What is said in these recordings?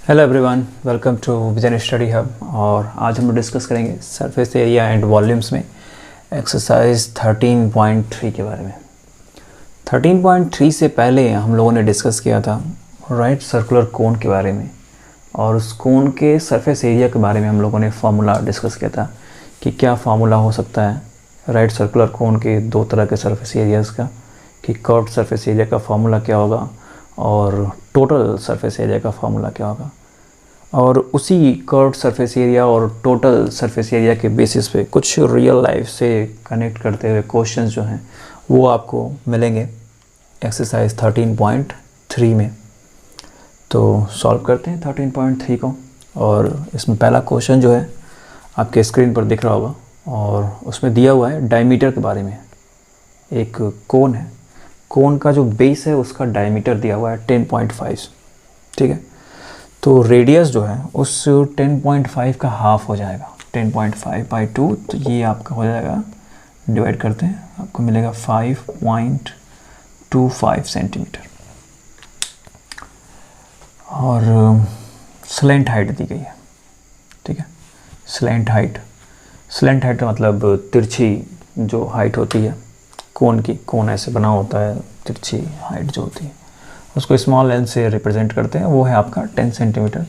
Hello everyone, welcome to Vision Study Hub. और आज हम लोग डिस्कस करेंगे सरफेस एरिया एंड वॉल्यूम्स में एक्सरसाइज 13.3 के बारे में। 13.3 से पहले हम लोगों ने डिस्कस किया था राइट सर्कुलर कोन के बारे में, और उस कोन के सरफेस एरिया के बारे में हम लोगों ने फार्मूला डिस्कस किया था कि क्या फार्मूला हो सकता है राइट सर्कुलर कोन के दो तरह के सरफेस एरियाज़ का, कि कर्व्ड सरफेस एरिया का फार्मूला क्या होगा और टोटल सरफेस एरिया का फार्मूला क्या होगा। और उसी कर्व्ड सरफेस एरिया और टोटल सरफेस एरिया के बेसिस पे कुछ रियल लाइफ से कनेक्ट करते हुए क्वेश्चंस जो हैं वो आपको मिलेंगे एक्सरसाइज 13.3 में। तो सॉल्व करते हैं 13.3 को। और इसमें पहला क्वेश्चन जो है आपके स्क्रीन पर दिख रहा होगा, और उसमें दिया हुआ है डायमीटर के बारे में। एक कोन है, कोन का जो बेस है उसका डायमीटर दिया हुआ है 10.5, ठीक है। तो रेडियस जो है उस 10.5 का हाफ हो जाएगा, 10.5/2, तो ये आपका हो जाएगा, डिवाइड करते हैं आपको मिलेगा 5.25 सेंटीमीटर। और स्लैंट हाइट दी गई है, ठीक है। स्लैंट हाइट का मतलब तिरछी जो हाइट होती है कोन की, कोन ऐसे बना होता है, तिरछी हाइट जो होती है उसको स्मॉल एल से रिप्रेजेंट करते हैं, वो है आपका 10 सेंटीमीटर।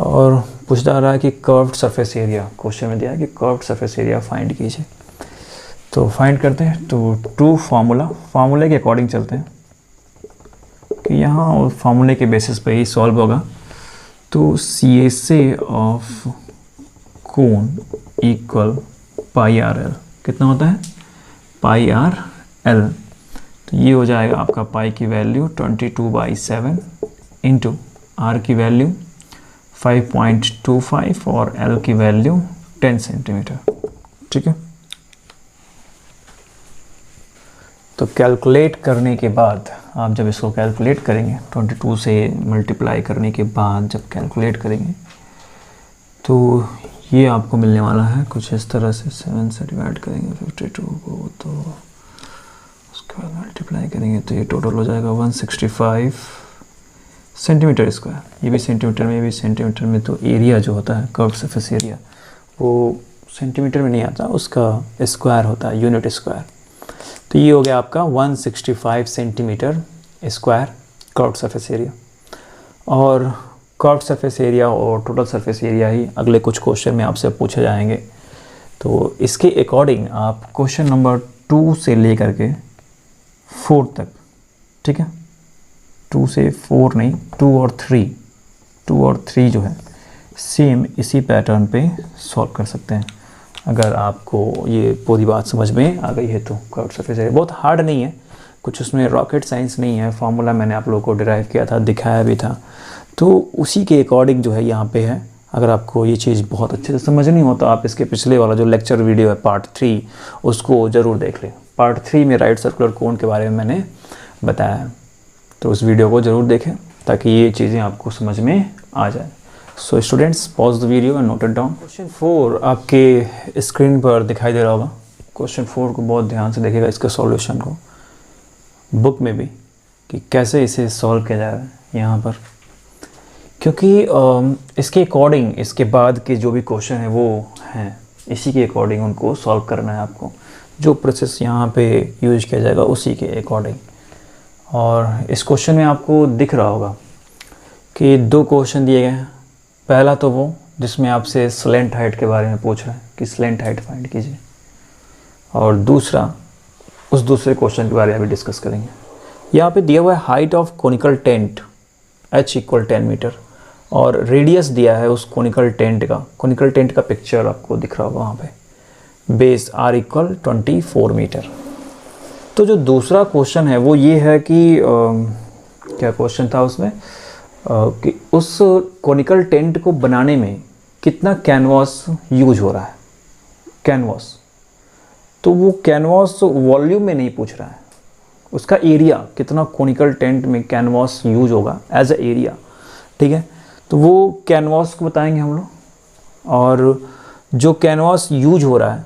और पूछ जा रहा है कि कर्व्ड सरफेस एरिया, क्वेश्चन में दिया है कि कर्व्ड सरफेस एरिया फाइंड कीजिए। तो फाइंड करते हैं, तो टू फार्मूले के अकॉर्डिंग चलते हैं कि यहाँ फार्मूले के बेसिस पे ही सॉल्व होगा। तो CSA of cone equal πRL, कितना होता है πRL। तो ये हो जाएगा आपका पाई की वैल्यू 22/7 इंटू आर की वैल्यू 5.25 और एल की वैल्यू 10 सेंटीमीटर, ठीक है। तो कैलकुलेट करने के बाद आप जब इसको कैलकुलेट करेंगे 22 से मल्टीप्लाई करने के बाद जब कैलकुलेट करेंगे तो ये आपको मिलने वाला है कुछ इस तरह से। 7 से डिवाइड करेंगे 52 को, तो उसके बाद मल्टीप्लाई करेंगे तो ये टोटल हो जाएगा 165 सेंटीमीटर स्क्वायर। ये भी सेंटीमीटर में, ये भी सेंटीमीटर में। तो एरिया जो होता है कर्व्ड सरफेस एरिया वो सेंटीमीटर में नहीं आता, उसका स्क्वायर होता है, यूनिट स्क्वायर। तो ये हो गया आपका 165 centimetre square curved surface area. और कर्व्ड सरफेस एरिया और टोटल सरफेस एरिया ही अगले कुछ क्वेश्चन में आपसे पूछे जाएंगे। तो इसके अकॉर्डिंग आप क्वेश्चन नंबर 2 से लेकर के 4 तक, ठीक है, 2 से 4 नहीं, 2 और 3 जो है सेम इसी पैटर्न पे सॉल्व कर सकते हैं। अगर आपको ये पूरी बात समझ में आ गई है तो कर्व्ड सरफेस एरिया बहुत हार्ड नहीं है, कुछ उसमें रॉकेट साइंस नहीं है। फार्मूला मैंने आप लोगों को डिराइव किया था, दिखाया भी था, तो उसी के अकॉर्डिंग जो है यहाँ पे है। अगर आपको ये चीज़ बहुत अच्छे से समझनी हो तो आप इसके पिछले वाला जो लेक्चर वीडियो है पार्ट 3 उसको ज़रूर देख लें। पार्ट 3 में राइट सर्कुलर कोन के बारे में मैंने बताया है, तो उस वीडियो को ज़रूर देखें ताकि ये चीज़ें आपको समझ में आ जाए। So students, pause the video and note it down. Question 4 आपके स्क्रीन पर दिखाई दे रहा होगा। क्वेश्चन 4 को बहुत ध्यान से देखिएगा, इसके सॉल्यूशन को बुक में भी, कि कैसे इसे सॉल्व किया जा रहा है यहाँ पर, क्योंकि इसके अकॉर्डिंग इसके बाद के जो भी क्वेश्चन है वो हैं इसी के अकॉर्डिंग उनको सॉल्व करना है आपको। जो प्रोसेस यहाँ पे यूज किया जाएगा उसी के अकॉर्डिंग। और इस क्वेश्चन में आपको दिख रहा होगा कि 2 क्वेश्चन दिए गए हैं। पहला तो वो जिसमें आपसे स्लैंट हाइट के बारे में पूछ रहा है कि स्लैंट हाइट फाइंड कीजिए, और दूसरा उस दूसरे क्वेश्चन के बारे में भी डिस्कस करेंगे। यहाँ पे दिया हुआ है height of conical tent h = 10 metre, और रेडियस दिया है उस कोनिकल टेंट का पिक्चर आपको दिख रहा होगा वहाँ पे, बेस r = 24 मीटर। तो जो दूसरा क्वेश्चन है वो ये है कि क्या क्वेश्चन था उसमें, कि उस कोनिकल टेंट को बनाने में कितना कैनवास यूज हो रहा है, कैनवास। तो वो कैनवास वॉल्यूम में नहीं पूछ रहा है, उसका एरिया कितना कोनिकल टेंट में कैनवास यूज होगा एज अ एरिया, ठीक है। तो वो कैनवास को बताएंगे हम लोग, और जो कैनवास यूज हो रहा है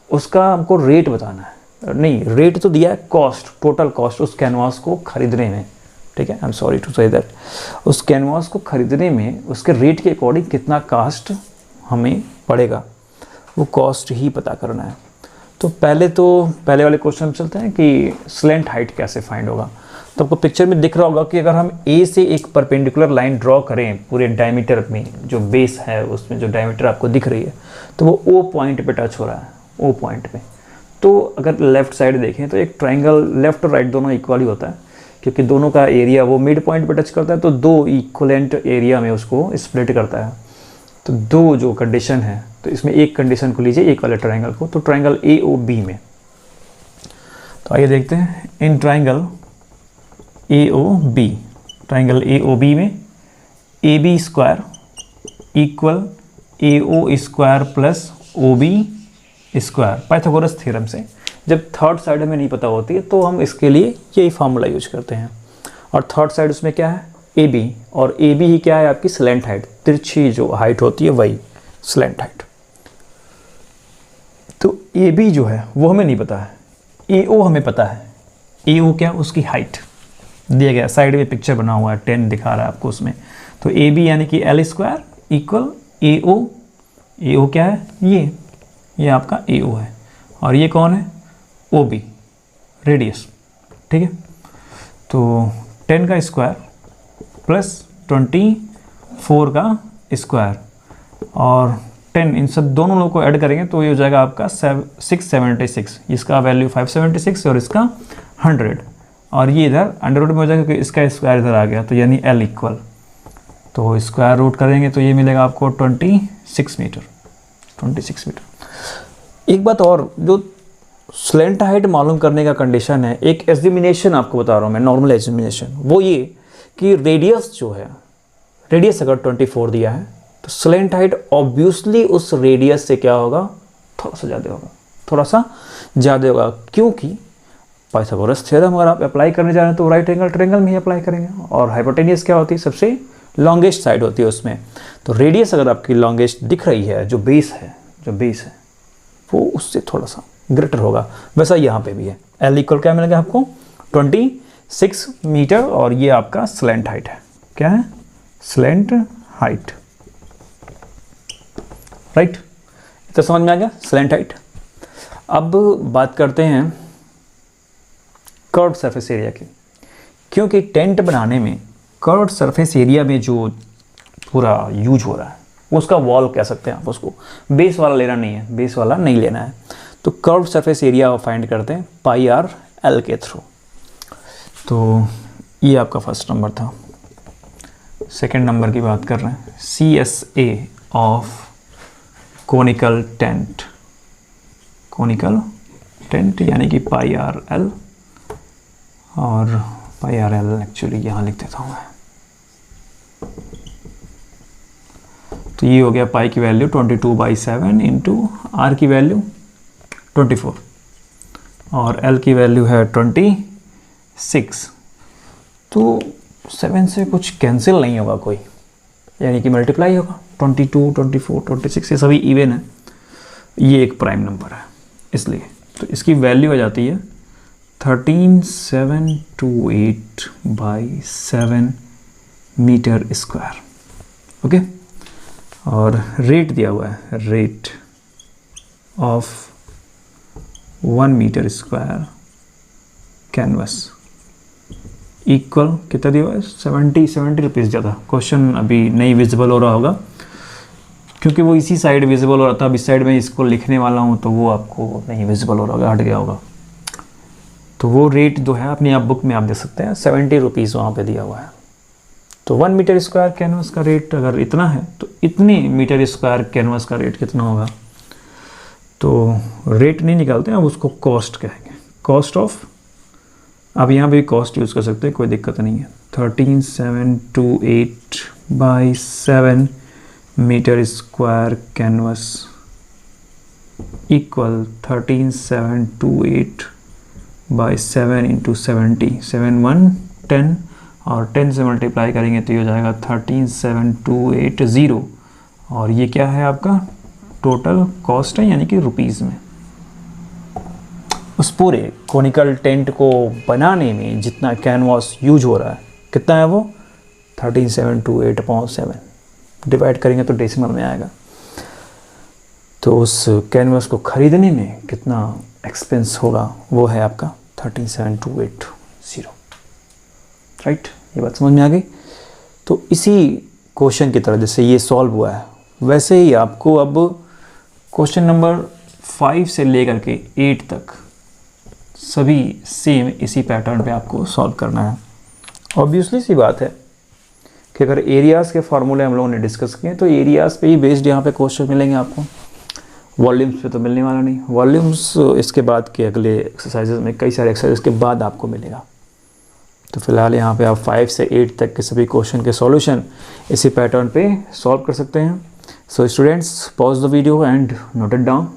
उसका हमको रेट बताना है। नहीं, रेट तो दिया है, कॉस्ट, टोटल कॉस्ट उस कैनवास को खरीदने में, ठीक है, I am sorry to say that. उस कैनवास को ख़रीदने में उसके रेट के अकॉर्डिंग कितना कास्ट हमें पड़ेगा, वो कॉस्ट ही पता करना है। तो पहले वाले क्वेश्चन में चलते हैं कि स्लेंट हाइट कैसे फाइंड होगा। तो आपको पिक्चर में दिख रहा होगा कि अगर हम ए से एक परपेंडिकुलर लाइन ड्रॉ करें पूरे डायमीटर में, जो बेस है उसमें जो डायमीटर आपको दिख रही है, तो वो ओ पॉइंट पे टच हो रहा है, ओ पॉइंट पे। तो अगर लेफ़्ट साइड देखें तो एक ट्राइंगल लेफ़्ट और राइट दोनों इक्वल ही होता है, क्योंकि दोनों का एरिया वो मिड पॉइंट पे टच करता है, तो दो इक्वलेंट एरिया में उसको स्प्लिट करता है। तो दो जो कंडीशन है, तो इसमें एक कंडीशन को लीजिए एक वाले ट्राइंगल को, तो ट्राइंगल ए ओ बी में, तो आइए देखते हैं in triangle A O B, triangle A O B में A B square equal A O square plus O B square, Pythagoras theorem से। जब थर्ड साइड हमें नहीं पता होती है तो हम इसके लिए यही फार्मूला यूज करते हैं। और थर्ड साइड उसमें क्या है, ए बी, और ए बी ही क्या है आपकी स्लेंट हाइट, तिरछी जो हाइट होती है वही स्लेंट हाइट। तो ए बी जो है वो हमें नहीं पता है, ए ओ हमें पता है। ए ओ क्या, उसकी हाइट दिया गया, साइड में पिक्चर बना हुआ है, 10 दिखा रहा है आपको उसमें। तो ए बी यानी कि एल स्क्वायर इक्वल ए ओ, ए ओ क्या है, ये आपका ए ओ है, और ये कौन है, ओ बी रेडियस, ठीक है। तो 10 का स्क्वायर प्लस 24 का स्क्वायर और 10, इन सब दोनों लोगों को ऐड करेंगे तो ये हो जाएगा आपका 676, इसका वैल्यू 576 और इसका 100, और ये इधर अंडर रूट में हो जाएगा क्योंकि इसका स्क्वायर इधर आ गया, तो यानी एल इक्वल, तो स्क्वायर रूट करेंगे तो ये मिलेगा आपको 26 मीटर, 26 मीटर। एक बात और, जो स्लेंट हाइट मालूम करने का कंडीशन है, एक एस्टिमेशन आपको बता रहा हूँ मैं, नॉर्मल एस्टिमेशन, वो ये कि रेडियस जो है, रेडियस अगर 24 दिया है तो स्लेंट हाइट ऑब्वियसली उस रेडियस से क्या होगा, थोड़ा सा ज़्यादा होगा, थोड़ा सा ज़्यादा होगा, क्योंकि पाइथागोरस थ्योरम अगर आप अप्लाई करने जा रहे हैं तो राइट एंगल ट्रायंगल में ही अप्लाई करेंगे, और हाइपोटेनियस क्या होती है, सबसे लॉन्गेस्ट साइड होती है उसमें। तो रेडियस अगर आपकी लॉन्गेस्ट दिख रही है, जो बेस है वो उससे थोड़ा सा ग्रेटर होगा, वैसा यहाँ पे भी है। एल इक्वल क्या मिलेगा आपको, 26 मीटर, और ये आपका स्लेंट हाइट है, क्या है, स्लेंट हाइट, राइट। तो समझ में आ गया स्लेंट हाइट। अब बात करते हैं कर्व्ड सरफेस एरिया की, क्योंकि टेंट बनाने में कर्व्ड सरफेस एरिया में जो पूरा यूज हो रहा है उसका वॉल कह सकते हैं आप उसको, बेस वाला लेना नहीं है, बेस वाला नहीं लेना है। तो कर्व्ड सरफेस एरिया फाइंड करते हैं पाई आर एल के थ्रू। तो ये आपका फर्स्ट नंबर था। सेकंड नंबर की बात कर रहे हैं, C S A of conical tent, conical tent यानी कि पाई आर एल, और पाई आर एल एक्चुअली यहाँ लिख देता हूँ मैं। तो ये हो गया पाई की वैल्यू 22/7 इंटू आर की वैल्यू 24 और एल की वैल्यू है 26। तो 7 से कुछ कैंसिल नहीं होगा कोई, यानी कि मल्टीप्लाई होगा, 22, 24, 26 ये सभी इवन है, ये एक प्राइम नंबर है इसलिए। तो इसकी वैल्यू आ जाती है 13728/7 मीटर स्क्वायर, ओके। और रेट दिया हुआ है, rate of 1 metre square canvas equal कितना दिया हुआ है, 70 रुपीज़ ज़्यादा। क्वेश्चन अभी नहीं विजिबल हो रहा होगा क्योंकि वो इसी साइड विजिबल हो रहा था, अब इस साइड में इसको लिखने वाला हूँ तो वो आपको नहीं विजिबल हो रहा होगा, हट गया होगा। तो वो रेट जो है अपनी आप बुक में आप देख सकते हैं, 70 रुपीज़ वहाँ पे दिया हुआ है। तो 1 मीटर स्क्वायर कैनवस का रेट अगर इतना है तो इतने मीटर स्क्वायर कैनवस का रेट कितना होगा। तो रेट नहीं निकालते हैं, अब उसको कॉस्ट कहेंगे, कॉस्ट ऑफ। आप यहाँ पे कॉस्ट यूज़ कर सकते हैं, कोई दिक्कत नहीं है। 13728/7 metre square canvas equal 13728/7 into 70, 7 1 10 और 10 से मल्टीप्लाई करेंगे तो ये हो जाएगा 137,280। और ये क्या है आपका टोटल कॉस्ट है, यानी कि रुपीज़ में। उस पूरे कोनिकल टेंट को बनाने में जितना कैनवास यूज हो रहा है, कितना है वो 13728/7, डिवाइड करेंगे तो डेसिमल में आएगा। तो उस कैनवस को ख़रीदने में कितना एक्सपेंस होगा वो है आपका 137,280, राइट। ये बात समझ में आ गई। तो इसी क्वेश्चन की तरह जैसे ये सॉल्व हुआ है वैसे ही आपको अब क्वेश्चन नंबर 5 से लेकर के 8 तक सभी सेम इसी पैटर्न पे आपको सॉल्व करना है। ऑब्वियसली सी बात है कि अगर एरियाज़ के फार्मूले हम लोगों ने डिस्कस किए तो एरियाज़ पे ही बेस्ड यहाँ पे क्वेश्चन मिलेंगे आपको, वॉल्यूम्स पे तो मिलने वाला नहीं। वॉल्यूम्स इसके बाद के अगले एक्सरसाइजेज में, कई सारे एक्सरसाइज के बाद आपको मिलेगा। तो फिलहाल यहाँ पे आप 5 से 8 तक के सभी क्वेश्चन के सॉल्यूशन इसी पैटर्न पे सॉल्व कर सकते हैं। So students, pause the video and note it down.